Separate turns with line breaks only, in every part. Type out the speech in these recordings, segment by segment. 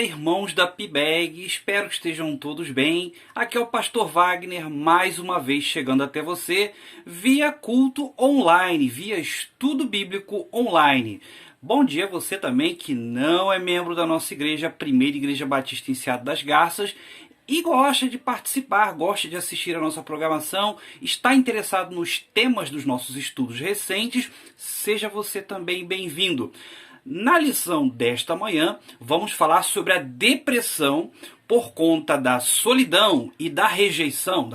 irmãos da PIBEG, espero que estejam todos bem. Aqui é o Pastor Wagner, mais uma vez chegando até você via culto online, via estudo bíblico online. Bom dia a você também que não é membro da nossa igreja, a Primeira Igreja Batista em Seado das Garças, e gosta de participar, gosta de assistir a nossa programação, está interessado nos temas dos nossos estudos recentes, seja você também bem-vindo. Na lição desta manhã, vamos falar sobre a depressão por conta da solidão e da rejeição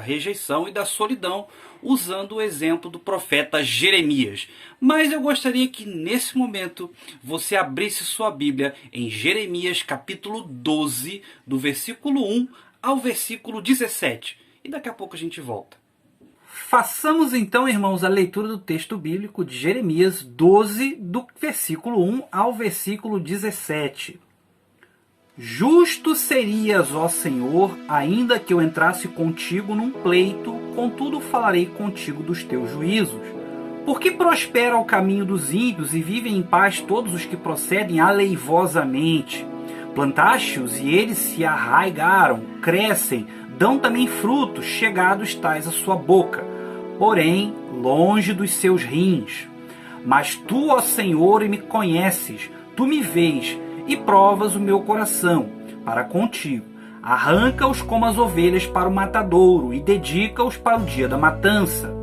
e da solidão, usando o exemplo do profeta Jeremias. Mas eu gostaria que nesse momento você abrisse sua Bíblia em Jeremias capítulo 12, do versículo 1 ao versículo 17. E daqui a pouco a gente volta. Façamos então, irmãos, a leitura do texto bíblico de Jeremias 12, do versículo 1 ao versículo 17. Justo serias, ó Senhor, ainda que eu entrasse contigo num pleito, contudo falarei contigo dos teus juízos. Porque prospera o caminho dos ímpios e vivem em paz todos os que procedem aleivosamente. Plantaste-os e eles se arraigaram, crescem, dão também frutos, chegados tais à sua boca, porém longe dos seus rins. Mas tu, ó Senhor, me conheces, tu me vês e provas o meu coração para contigo. Arranca-os como as ovelhas para o matadouro e dedica-os para o dia da matança.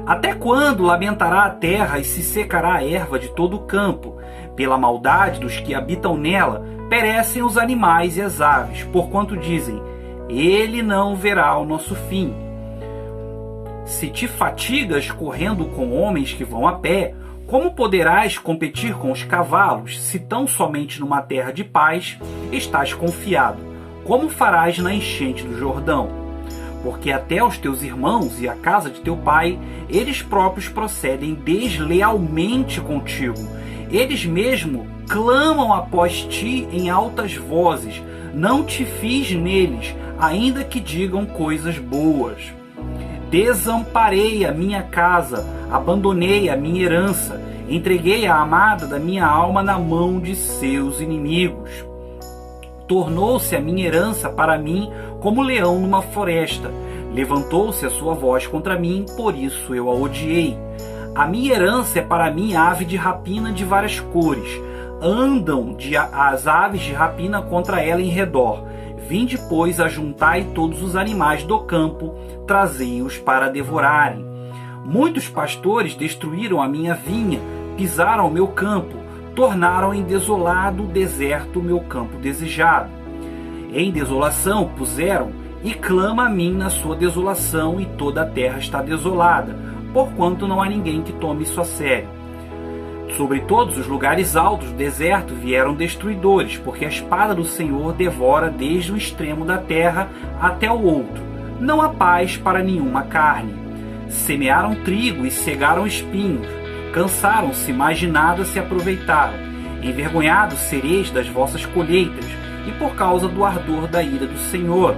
Até quando lamentará a terra e se secará a erva de todo o campo? Pela maldade dos que habitam nela, perecem os animais e as aves, porquanto dizem, ele não verá o nosso fim. Se te fatigas correndo com homens que vão a pé, como poderás competir com os cavalos, se tão somente numa terra de paz estás confiado? Como farás na enchente do Jordão? Porque até os teus irmãos e a casa de teu pai, eles próprios procedem deslealmente contigo. Eles mesmo clamam após ti em altas vozes. Não te fiz neles, ainda que digam coisas boas. Desamparei a minha casa, abandonei a minha herança, entreguei a amada da minha alma na mão de seus inimigos. Tornou-se a minha herança para mim como leão numa floresta. Levantou-se a sua voz contra mim, por isso eu a odiei. A minha herança é para mim ave de rapina de várias cores. Andam as aves de rapina contra ela em redor. Vinde, pois, ajuntai todos os animais do campo, trazei-os para devorarem. Muitos pastores destruíram a minha vinha, pisaram o meu campo, tornaram em desolado deserto o meu campo desejado. Em desolação puseram, e clama a mim na sua desolação, e toda a terra está desolada, porquanto não há ninguém que tome isso a sério. Sobre todos os lugares altos do deserto vieram destruidores, porque a espada do Senhor devora desde o extremo da terra até o outro. Não há paz para nenhuma carne. Semearam trigo e cegaram espinhos. Cansaram-se, mas de nada se aproveitaram. Envergonhados sereis das vossas colheitas, e por causa do ardor da ira do Senhor.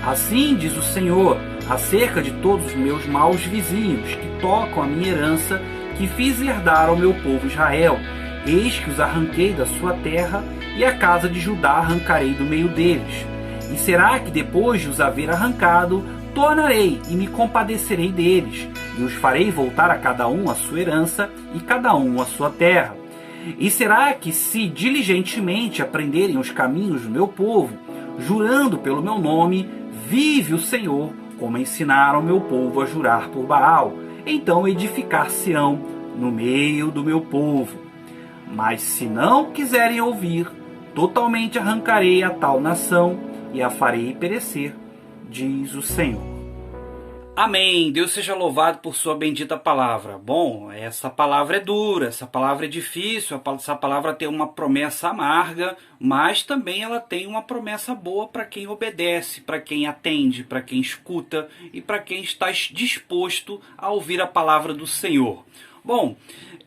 Assim diz o Senhor, acerca de todos os meus maus vizinhos, que tocam a minha herança, que fiz herdar ao meu povo Israel. Eis que os arranquei da sua terra, e a casa de Judá arrancarei do meio deles. E será que depois de os haver arrancado, tornarei e me compadecerei deles, e os farei voltar a cada um a sua herança, e cada um a sua terra. E será que, se diligentemente aprenderem os caminhos do meu povo, jurando pelo meu nome, vive o Senhor, como ensinaram meu povo a jurar por Baal, então edificar-se-ão no meio do meu povo. Mas se não quiserem ouvir, totalmente arrancarei a tal nação e a farei perecer, diz o Senhor. Amém. Deus seja louvado por sua bendita palavra. Bom, essa palavra é dura, essa palavra é difícil, essa palavra tem uma promessa amarga, mas também ela tem uma promessa boa para quem obedece, para quem atende, para quem escuta e para quem está disposto a ouvir a palavra do Senhor. Bom,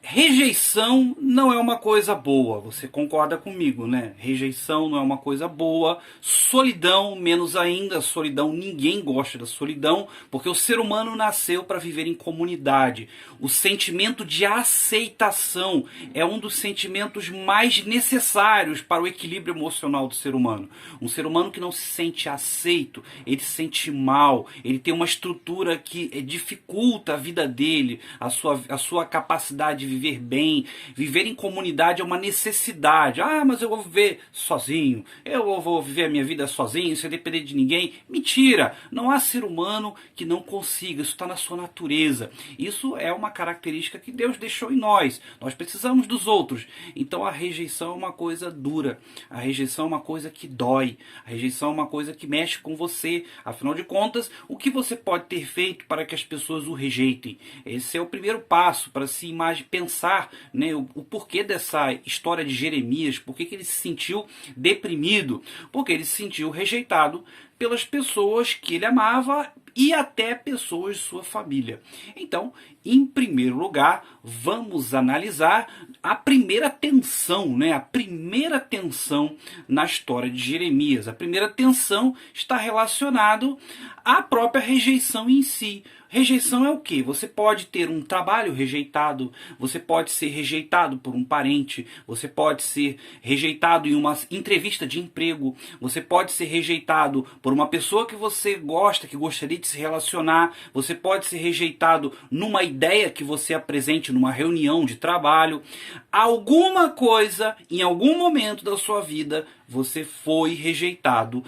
rejeição não é uma coisa boa, você concorda comigo, né? Rejeição não é uma coisa boa, solidão, menos ainda, solidão, ninguém gosta da solidão, porque o ser humano nasceu para viver em comunidade. O sentimento de aceitação é um dos sentimentos mais necessários para o equilíbrio emocional do ser humano. Um ser humano que não se sente aceito, ele se sente mal, ele tem uma estrutura que dificulta a vida dele, a sua capacidade de viver bem. Viver em comunidade é uma necessidade. Ah, mas eu vou viver sozinho, eu vou viver a minha vida sozinho, sem depender de ninguém. Mentira! Não há ser humano que não consiga, isso está na sua natureza. Isso é uma característica que Deus deixou em nós. Nós precisamos dos outros. Então a rejeição é uma coisa dura, a rejeição é uma coisa que dói, a rejeição é uma coisa que mexe com você. Afinal de contas, o que você pode ter feito para que as pessoas o rejeitem? Esse é o primeiro passo para se pensar, né, o porquê dessa história de Jeremias, por que ele se sentiu deprimido, porque ele se sentiu rejeitado pelas pessoas que ele amava e até pessoas de sua família. Então, em primeiro lugar, vamos analisar a primeira tensão, né? A primeira tensão na história de Jeremias. A primeira tensão está relacionada à própria rejeição em si. Rejeição é o quê? Você pode ter um trabalho rejeitado, você pode ser rejeitado por um parente, você pode ser rejeitado em uma entrevista de emprego, você pode ser rejeitado por uma pessoa que você gosta, que gostaria de se relacionar, você pode ser rejeitado numa ideia que você apresente numa reunião de trabalho. Alguma coisa, em algum momento da sua vida, você foi rejeitado,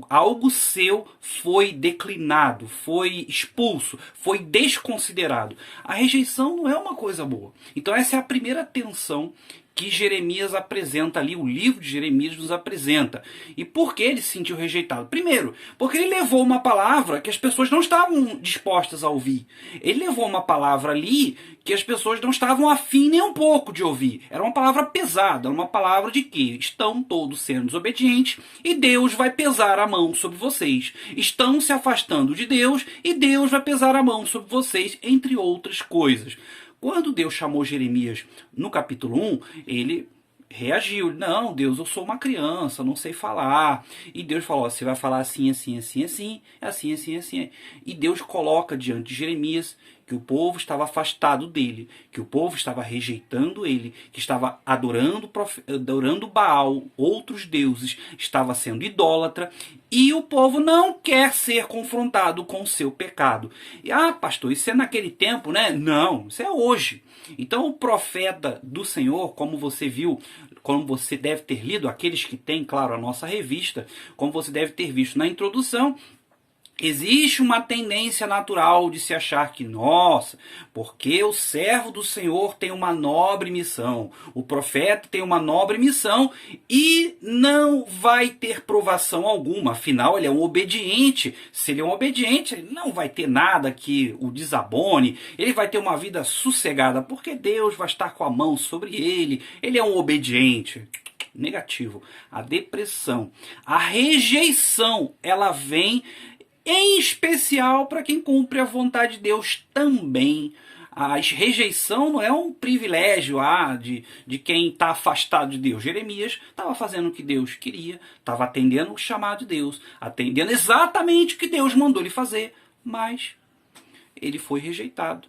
algo seu foi declinado, foi expulso, foi desconsiderado. A rejeição não é uma coisa boa. Então essa é a primeira tensão que Jeremias apresenta ali, o livro de Jeremias nos apresenta. E por que ele se sentiu rejeitado? Primeiro, porque ele levou uma palavra que as pessoas não estavam dispostas a ouvir. Ele levou uma palavra ali que as pessoas não estavam afim nem um pouco de ouvir. Era uma palavra pesada, uma palavra de que estão todos sendo desobedientes e Deus vai pesar a mão sobre vocês. Estão se afastando de Deus e Deus vai pesar a mão sobre vocês, entre outras coisas. Quando Deus chamou Jeremias no capítulo 1, ele reagiu. Não, Deus, eu sou uma criança, não sei falar. E Deus falou, você vai falar assim, assim, assim, assim, assim, assim, assim. E Deus coloca diante de Jeremias que o povo estava afastado dele, que o povo estava rejeitando ele, que estava adorando Baal, outros deuses, estava sendo idólatra, e o povo não quer ser confrontado com o seu pecado. E, pastor, isso é naquele tempo, né? Não, isso é hoje. Então o profeta do Senhor, como você viu, como você deve ter lido, aqueles que têm, claro, a nossa revista, como você deve ter visto na introdução, existe uma tendência natural de se achar que, nossa, porque o servo do Senhor tem uma nobre missão, o profeta tem uma nobre missão e não vai ter provação alguma, afinal ele é um obediente. Se ele é um obediente, ele não vai ter nada que o desabone, ele vai ter uma vida sossegada, porque Deus vai estar com a mão sobre ele, ele é um obediente. Negativo. A depressão, a rejeição, ela vem em especial para quem cumpre a vontade de Deus também. A rejeição não é um privilégio de quem está afastado de Deus. Jeremias estava fazendo o que Deus queria, estava atendendo o chamado de Deus, atendendo exatamente o que Deus mandou ele fazer, mas ele foi rejeitado.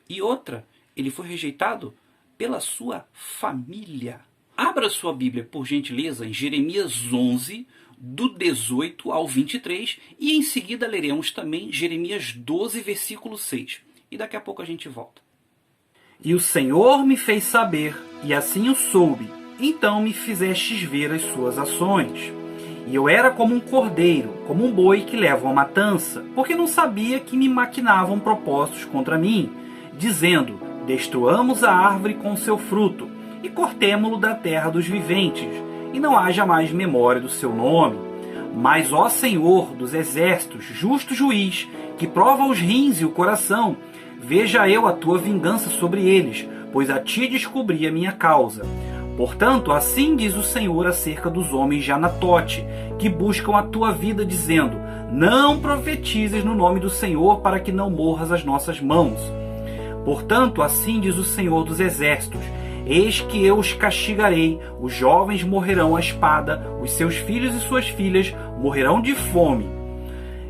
E outra, ele foi rejeitado pela sua família. Abra sua Bíblia, por gentileza, em Jeremias 11, do 18 ao 23, e em seguida leremos também Jeremias 12, versículo 6. E daqui a pouco a gente volta. E o Senhor me fez saber, e assim o soube, então me fizestes ver as suas ações. E eu era como um cordeiro, como um boi que leva a matança, porque não sabia que me maquinavam propósitos contra mim, dizendo, destruamos a árvore com seu fruto, e cortemo-lo da terra dos viventes, e não haja mais memória do seu nome. Mas, ó Senhor dos exércitos, justo juiz, que prova os rins e o coração, veja eu a tua vingança sobre eles, pois a ti descobri a minha causa. Portanto, assim diz o Senhor acerca dos homens de Anatote, que buscam a tua vida, dizendo, não profetizes no nome do Senhor, para que não morras às nossas mãos. Portanto, assim diz o Senhor dos Exércitos: eis que eu os castigarei, os jovens morrerão à espada, os seus filhos e suas filhas morrerão de fome.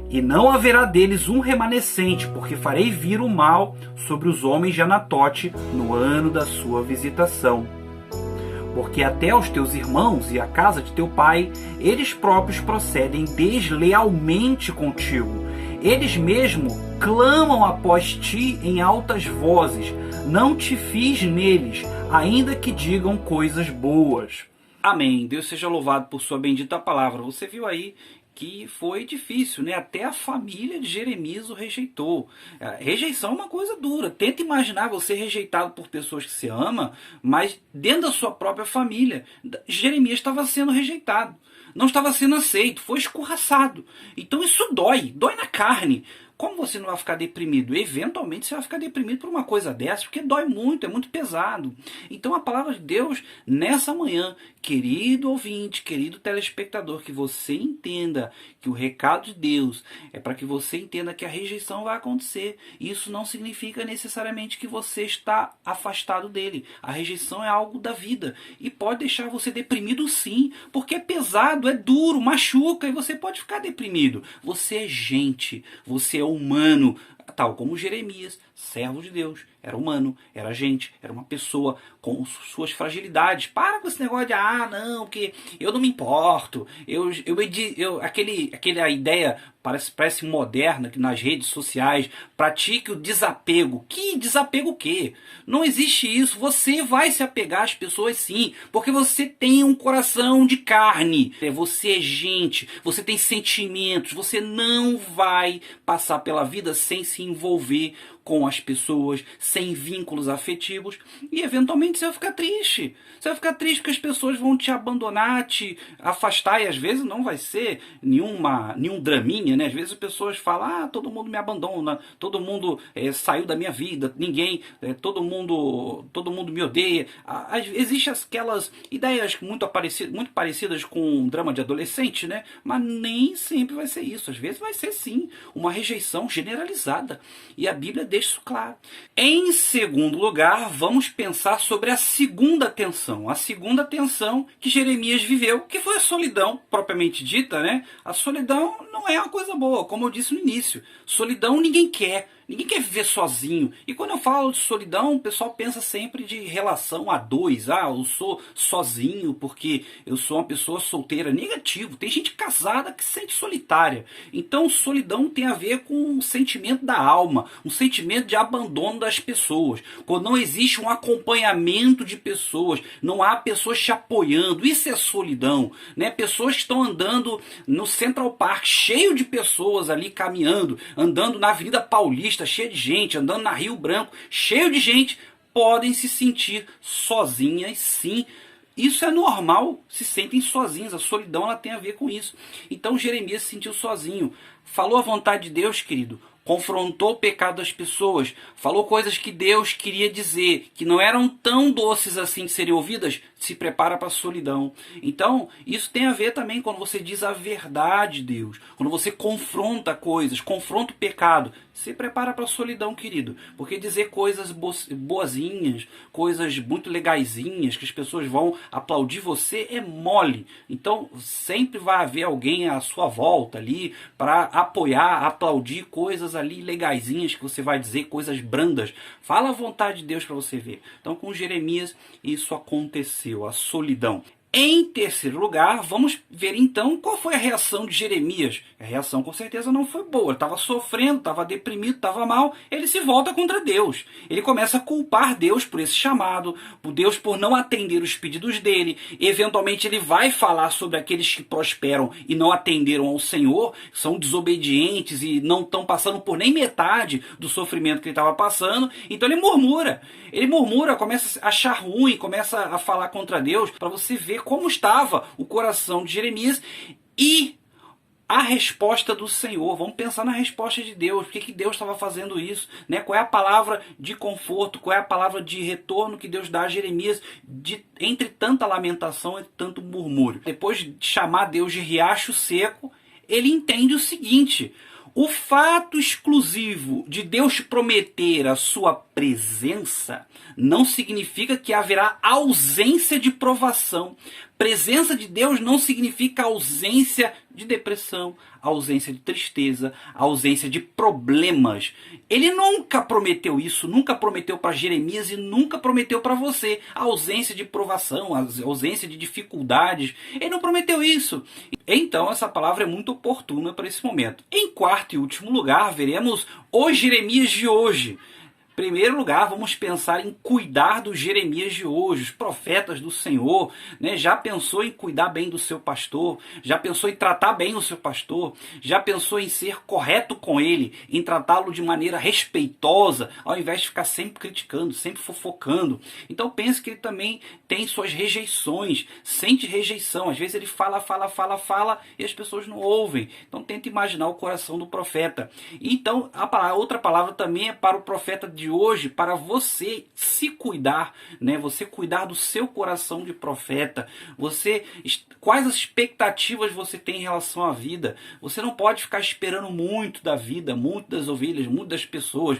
E não haverá deles um remanescente, porque farei vir o mal sobre os homens de Anatote no ano da sua visitação. Porque até os teus irmãos e a casa de teu pai, eles próprios procedem deslealmente contigo. Eles mesmo clamam após ti em altas vozes. Não te fies neles, ainda que digam coisas boas. Amém. Deus seja louvado por sua bendita palavra. Você viu aí que foi difícil, né? Até a família de Jeremias o rejeitou. A rejeição é uma coisa dura. Tenta imaginar você rejeitado por pessoas que você ama, mas dentro da sua própria família. Jeremias estava sendo rejeitado, não estava sendo aceito, foi escorraçado. Então isso dói na carne. Como você não vai ficar deprimido? Eventualmente você vai ficar deprimido por uma coisa dessa, porque dói muito, é muito pesado. Então a palavra de Deus, nessa manhã, querido ouvinte, querido telespectador, que você entenda que o recado de Deus é para que você entenda que a rejeição vai acontecer. Isso não significa necessariamente que você está afastado dele. A rejeição é algo da vida e pode deixar você deprimido sim, porque é pesado, é duro, machuca e você pode ficar deprimido. Você é gente, você é humano, tal como Jeremias, servo de Deus, era humano, era gente, era uma pessoa com suas fragilidades. Para com esse negócio de, não, que eu não me importo, aquela ideia parece moderna que nas redes sociais, pratique o desapego. Que desapego o quê? Não existe isso. Você vai se apegar às pessoas sim, porque você tem um coração de carne, você é gente, você tem sentimentos, você não vai passar pela vida sem se envolver com as pessoas, sem vínculos afetivos, e eventualmente você vai ficar triste. Você vai ficar triste porque as pessoas vão te abandonar, te afastar, e às vezes não vai ser nenhum draminha, né? Às vezes as pessoas falam, todo mundo me abandona, todo mundo saiu da minha vida, todo mundo me odeia. Existem aquelas ideias muito parecidas com um drama de adolescente, né? Mas nem sempre vai ser isso. Às vezes vai ser sim uma rejeição generalizada, e a Bíblia deixa isso claro. Em segundo lugar, vamos pensar sobre a segunda tensão. A segunda tensão que Jeremias viveu, que foi a solidão, propriamente dita, né? A solidão não é uma coisa boa, como eu disse no início. Solidão ninguém quer. Ninguém quer viver sozinho. E quando eu falo de solidão, o pessoal pensa sempre de relação a dois. Eu sou sozinho porque eu sou uma pessoa solteira. Negativo. Tem gente casada que se sente solitária. Então, solidão tem a ver com um sentimento da alma, um sentimento de abandono das pessoas. Quando não existe um acompanhamento de pessoas, não há pessoas te apoiando. Isso é solidão, né? Pessoas que estão andando no Central Park, cheio de pessoas ali caminhando, andando na Avenida Paulista, cheio de gente, andando na Rio Branco, cheio de gente, podem se sentir sozinhas sim. Isso é normal, se sentem sozinhos, a solidão ela tem a ver com isso. Então Jeremias se sentiu sozinho, falou a vontade de Deus, querido, confrontou o pecado das pessoas, falou coisas que Deus queria dizer, que não eram tão doces assim de serem ouvidas, se prepara para a solidão. Então, isso tem a ver também quando você diz a verdade de Deus, quando você confronta coisas, confronta o pecado, se prepara para a solidão, querido, porque dizer coisas boazinhas, coisas muito legaisinhas, que as pessoas vão aplaudir você, é mole. Então, sempre vai haver alguém à sua volta ali para apoiar, aplaudir coisas ali legaisinhas que você vai dizer, coisas brandas. Fala a vontade de Deus para você ver. Então, com Jeremias, isso aconteceu, a solidão. Em terceiro lugar, vamos ver então qual foi a reação de Jeremias. A reação com certeza não foi boa. Ele estava sofrendo, estava deprimido, estava mal. Ele se volta contra Deus. Ele começa a culpar Deus por esse chamado, por Deus por não atender os pedidos dele. Eventualmente ele vai falar sobre aqueles que prosperam e não atenderam ao Senhor, são desobedientes e não estão passando por nem metade do sofrimento que ele estava passando. Então ele murmura, começa a achar ruim, começa a falar contra Deus, para você ver como estava o coração de Jeremias e a resposta do Senhor. Vamos pensar na resposta de Deus. Por que Deus estava fazendo isso? Né? Qual é a palavra de conforto? Qual é a palavra de retorno que Deus dá a Jeremias entre tanta lamentação e tanto murmúrio? Depois de chamar Deus de riacho seco, ele entende o seguinte: O fato exclusivo de Deus prometer a sua presença não significa que haverá ausência de provação. Presença de Deus não significa ausência de depressão, ausência de tristeza, ausência de problemas. Ele nunca prometeu isso, nunca prometeu para Jeremias e nunca prometeu para você a ausência de provação, a ausência de dificuldades. Ele não prometeu isso. Então essa palavra é muito oportuna para esse momento. Em quarto e último lugar, veremos o Jeremias de hoje. Em primeiro lugar, vamos pensar em cuidar do Jeremias de hoje, os profetas do Senhor, né? Já pensou em cuidar bem do seu pastor? Já pensou em tratar bem o seu pastor? Já pensou em ser correto com ele, em tratá-lo de maneira respeitosa, ao invés de ficar sempre criticando, sempre fofocando? Então pense que ele também tem suas rejeições, sente rejeição. Às vezes ele fala e as pessoas não ouvem. Então tenta imaginar o coração do profeta. Então outra palavra também é para o profeta de hoje, para você se cuidar, né? Você cuidar do seu coração de profeta. Quais as expectativas você tem em relação à vida? Você não pode ficar esperando muito da vida, muito das ovelhas, muito das pessoas.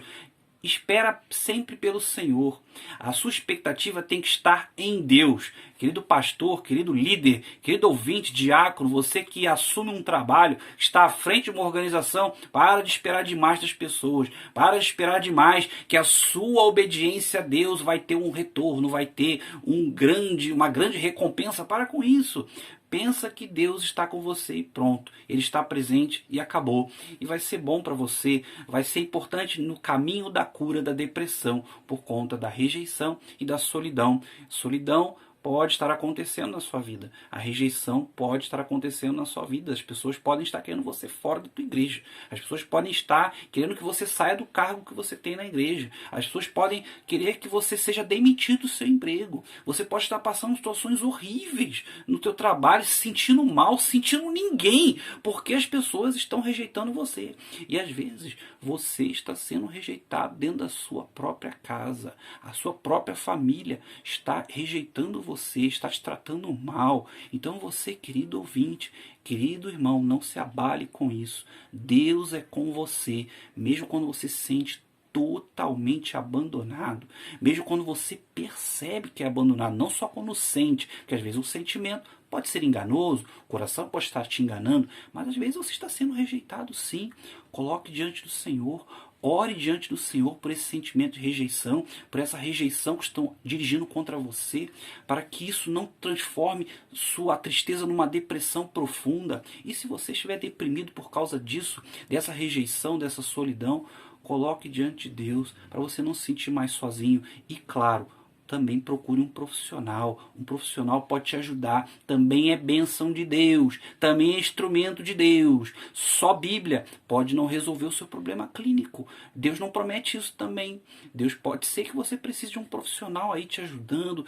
Espera sempre pelo Senhor. A sua expectativa tem que estar em Deus. Querido pastor, querido líder, querido ouvinte, diácono, você que assume um trabalho, está à frente de uma organização, para de esperar demais das pessoas. Para de esperar demais que a sua obediência a Deus vai ter um retorno, vai ter uma grande recompensa. Para com isso. Pensa que Deus está com você e pronto. Ele está presente e acabou. E vai ser bom para você, vai ser importante no caminho da cura da depressão, por conta da rejeição e da solidão. Solidão pode estar acontecendo na sua vida. A rejeição pode estar acontecendo na sua vida. As pessoas podem estar querendo você fora da tua igreja. As pessoas podem estar querendo que você saia do cargo que você tem na igreja. As pessoas podem querer que você seja demitido do seu emprego. Você pode estar passando situações horríveis no teu trabalho, se sentindo mal, sentindo ninguém, porque as pessoas estão rejeitando você. E às vezes você está sendo rejeitado dentro da sua própria casa. A sua própria família está rejeitando você, está te tratando mal. Então você, querido ouvinte, querido irmão, não se abale com isso. Deus é com você, mesmo quando você se sente totalmente abandonado, mesmo quando você percebe que é abandonado, não só quando sente, porque às vezes o sentimento pode ser enganoso, o coração pode estar te enganando, mas às vezes você está sendo rejeitado sim. Coloque diante do Senhor, ore diante do Senhor por esse sentimento de rejeição, por essa rejeição que estão dirigindo contra você, para que isso não transforme sua tristeza numa depressão profunda. E se você estiver deprimido por causa disso, dessa rejeição, dessa solidão, coloque diante de Deus para você não se sentir mais sozinho. E claro, também procure um profissional. Um profissional pode te ajudar. Também é bênção de Deus. Também é instrumento de Deus. Só Bíblia pode não resolver o seu problema clínico. Deus não promete isso também. Deus pode ser que você precise de um profissional aí te ajudando,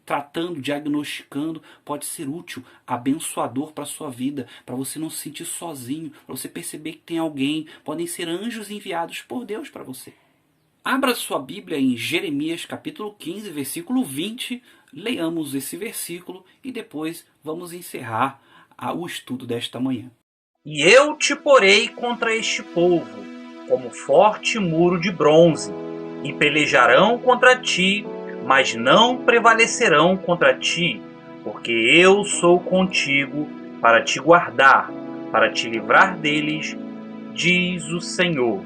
tratando, diagnosticando. Pode ser útil, abençoador para a sua vida, para você não se sentir sozinho, para você perceber que tem alguém. Podem ser anjos enviados por Deus para você. Abra sua Bíblia em Jeremias capítulo 15, versículo 20. Leiamos esse versículo e depois vamos encerrar o estudo desta manhã.
E eu te porei contra este povo, como forte muro de bronze, e pelejarão contra ti, mas não prevalecerão contra ti, porque eu sou contigo para te guardar, para te livrar deles, diz o Senhor.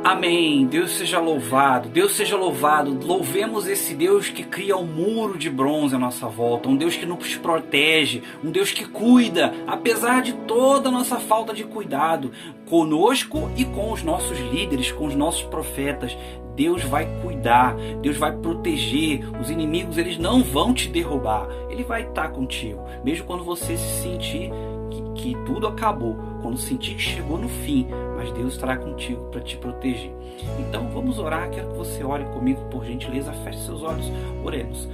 Amém. Deus seja louvado. Deus seja louvado. Louvemos esse Deus que cria um muro de bronze à nossa volta. Um Deus que nos protege. Um Deus que cuida, apesar de toda a nossa falta de cuidado, conosco e com os nossos líderes, com os nossos profetas. Deus vai cuidar, Deus vai proteger. Os inimigos, eles não vão te derrubar. Ele vai estar contigo. Mesmo quando você se sentir que tudo acabou, quando sentir que chegou no fim, mas Deus estará contigo para te proteger. Então vamos orar. Quero que você ore comigo, por gentileza. Feche seus olhos, oremos.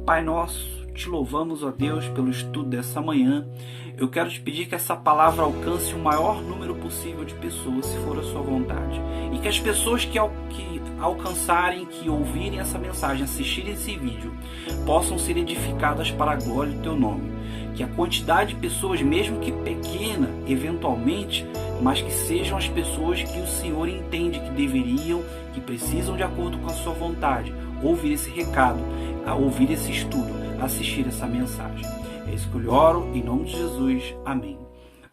Pai nosso, te louvamos, ó Deus, pelo estudo dessa manhã. Eu quero te pedir que essa palavra alcance o maior número possível de pessoas, se for a sua vontade. E que as pessoas que alcançarem, que ouvirem essa mensagem, assistirem esse vídeo, possam ser edificadas para a glória do teu nome. Que a quantidade de pessoas, mesmo que pequena, eventualmente mas que sejam as pessoas que o Senhor entende que deveriam, que precisam, de acordo com a sua vontade, ouvir esse recado, a ouvir esse estudo, assistir essa mensagem. É isso que eu lhe oro, em nome de Jesus. Amém.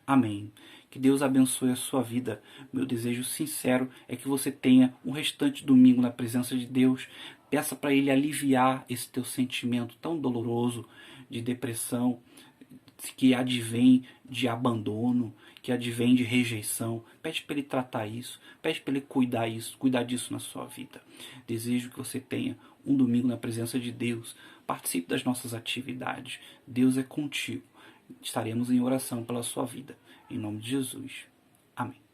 Amém. Que Deus abençoe a sua vida. Meu desejo sincero é que você tenha um restante domingo na presença de Deus. Peça para Ele aliviar esse teu sentimento tão doloroso de depressão, que advém de abandono, que advém de rejeição. Pede para Ele tratar isso, pede para Ele cuidar disso na sua vida. Desejo que você tenha um domingo na presença de Deus. Participe das nossas atividades. Deus é contigo. Estaremos em oração pela sua vida. Em nome de Jesus. Amém.